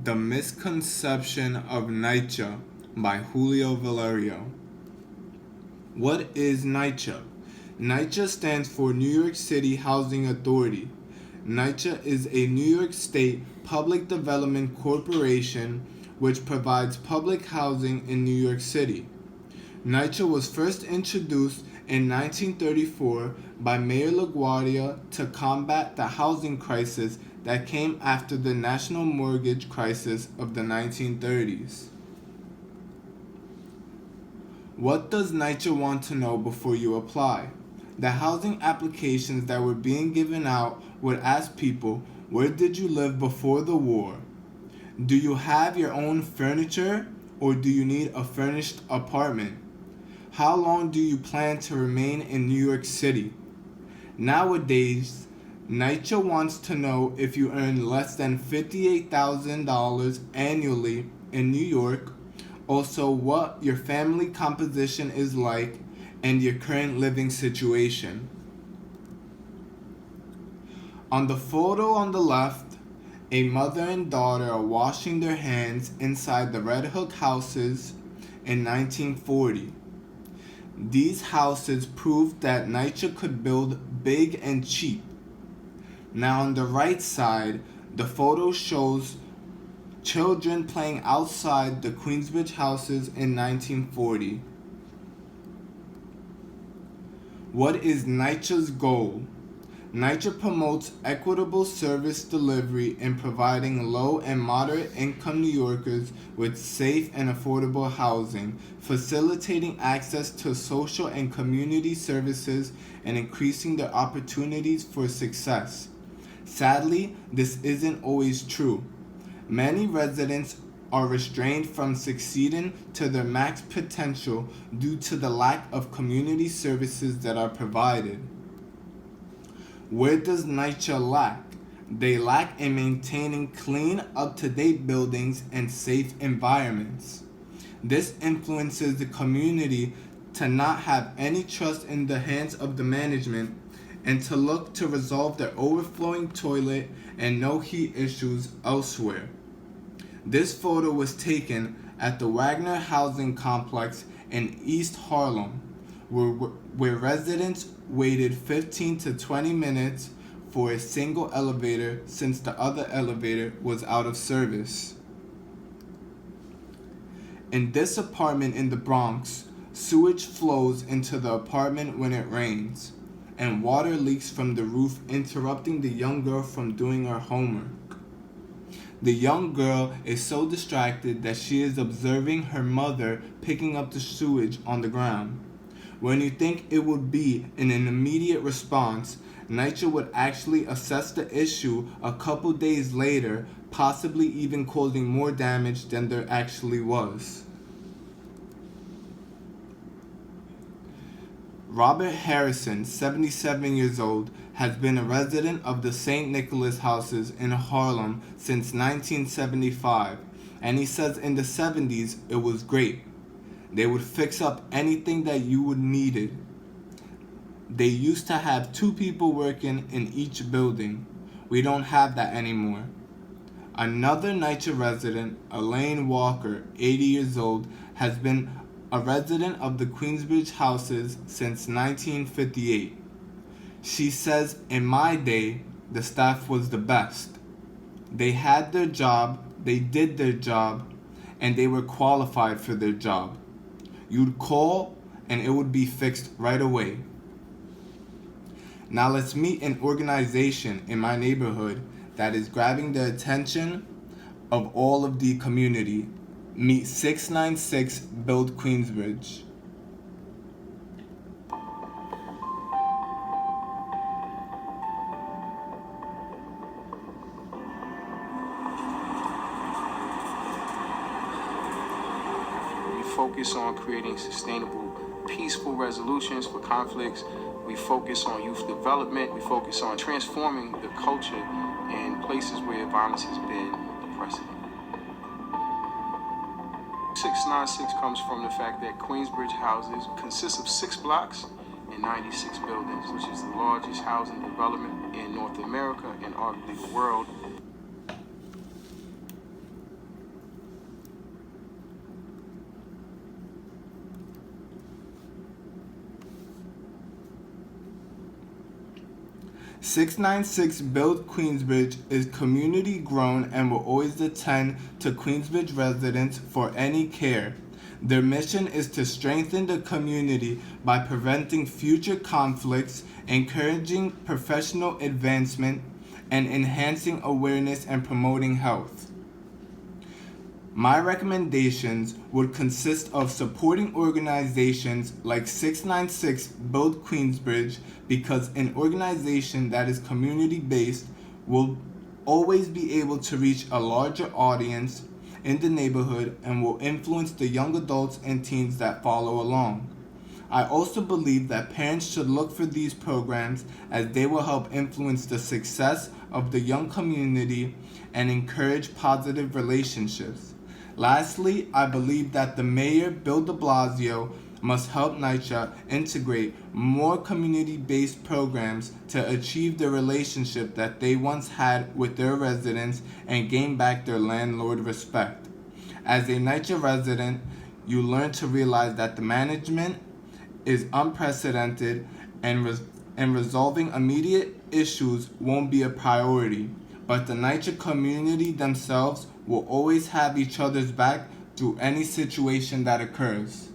The Misconception of NYCHA by Julio Valerio. What is NYCHA? NYCHA stands for New York City Housing Authority. NYCHA is a New York State public development corporation which provides public housing in New York City. NYCHA was first introduced in 1934 by Mayor LaGuardia to combat the housing crisis that came after the national mortgage crisis of the 1930s. What does NYCHA want to know before you apply? The housing applications that were being given out would ask people, where did you live before the war? Do you have your own furniture or do you need a furnished apartment? How long do you plan to remain in New York City? Nowadays, NYCHA wants to know if you earn less than $58,000 annually in New York, also what your family composition is like, and your current living situation. On the photo on the left, a mother and daughter are washing their hands inside the Red Hook houses in 1940. These houses proved that NYCHA could build big and cheap. Now on the right side, the photo shows children playing outside the Queensbridge houses in 1940. What is NYCHA's goal? NYCHA promotes equitable service delivery in providing low and moderate income New Yorkers with safe and affordable housing, facilitating access to social and community services, and increasing their opportunities for success. Sadly, this isn't always true. Many residents are restrained from succeeding to their max potential due to the lack of community services that are provided. Where does NYCHA lack? They lack in maintaining clean, up-to-date buildings and safe environments. This influences the community to not have any trust in the hands of the management and to look to resolve their overflowing toilet and no heat issues elsewhere. This photo was taken at the Wagner Housing Complex in East Harlem, where residents waited 15 to 20 minutes for a single elevator since the other elevator was out of service. In this apartment in the Bronx, sewage flows into the apartment when it rains, and water leaks from the roof, interrupting the young girl from doing her homework. The young girl is so distracted that she is observing her mother picking up the sewage on the ground. When you think it would be an immediate response, NYCHA would actually assess the issue a couple days later, possibly even causing more damage than there actually was. Robert Harrison, 77 years old, has been a resident of the St. Nicholas houses in Harlem since 1975, and he says in the 70s it was great. They would fix up anything that you would needed. They used to have 2 people working in each building. We don't have that anymore. Another NYCHA resident, Elaine Walker, 80 years old, has been a resident of the Queensbridge houses since 1958. She says, in my day, the staff was the best. They had their job, they did their job, and they were qualified for their job. You'd call and it would be fixed right away. Now let's meet an organization in my neighborhood that is grabbing the attention of all of the community. Meet 696 Build Queensbridge. We focus on creating sustainable, peaceful resolutions for conflicts. We focus on youth development. We focus on transforming the culture in places where violence has been the precedent. 696 comes from the fact that Queensbridge houses consist of 6 blocks and 96 buildings, which is the largest housing development in North America and arguably the world. 696 Build Queensbridge is community grown and will always attend to Queensbridge residents for any care. Their mission is to strengthen the community by preventing future conflicts, encouraging professional advancement, and enhancing awareness and promoting health. My recommendations would consist of supporting organizations like 696 Build Queensbridge because an organization that is community-based will always be able to reach a larger audience in the neighborhood and will influence the young adults and teens that follow along. I also believe that parents should look for these programs as they will help influence the success of the young community and encourage positive relationships. Lastly, I believe that the Mayor, Bill de Blasio, must help NYCHA integrate more community-based programs to achieve the relationship that they once had with their residents and gain back their landlord respect. As a NYCHA resident, you learn to realize that the management is unprecedented and resolving immediate issues won't be a priority, but the NYCHA community themselves will always have each other's back through any situation that occurs.